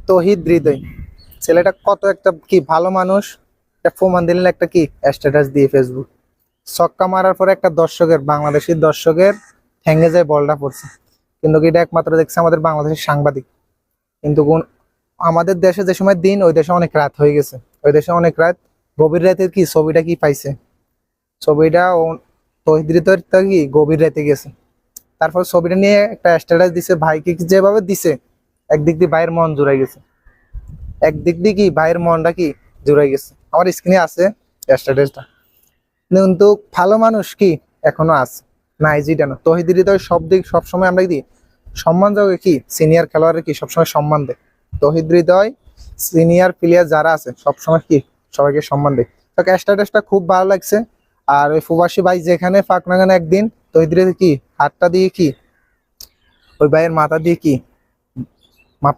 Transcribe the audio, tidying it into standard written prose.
তহিদ হৃদয় ছেলেটা কত একটা কি ভালো মানুষ, একটা প্রমাণ দিলেন একটা কি স্ট্যাটাস দিয়ে ফেসবুক। ছক্কা মারার পরে একটা দর্শকের, বাংলাদেশি দর্শকের ঠেঙ্গে যায় বলটা পড়ছে, কিন্তু এটা একমাত্র দেখছে আমাদের বাংলাদেশের সাংবাদিক। কিন্তু আমাদের দেশে যে সময় দিন, ওই দেশে অনেক রাত হয়ে গেছে, ওই দেশে অনেক রাত। গভীর রাতের কি ছবিটা কি পাইছে, ছবিটা তহিদ হৃদয়টা কি গভীর রাতে গেছে। তারপর ছবিটা নিয়ে একটা স্ট্যাটাস দিছে, ভাইকে যেভাবে দিছে, একদিক দিয়ে ভাইয়ের মন জুড়াই গেছে, একদিক দিয়ে কি ভাইয়ের মনটা কি জুড়াই গেছে। আমার স্ক্রিনে আছে স্ট্যাটাসটা। কিন্তু ভালো মানুষ কি এখনো আছে, নাই যেটা না। তহিদ হৃদয় সব দিক সবসময় আমরা কি সম্মান যাবে, কি সিনিয়র খেলোয়াড়ের কি সবসময় সম্মান দেয়। তহিদ হৃদয় সিনিয়র প্লেয়ার যারা আছে সবসময় কি সবাইকে সম্মান দেয়। তো স্ট্যাটাসটা খুব ভালো লাগছে। আর ওই প্রবাসী ভাই যেখানে ফাঁক না কেন একদিন তহিদ হৃদয় কি হাতটা দিয়ে কি ওই ভাইয়ের মাথা দিয়ে কি মাপটা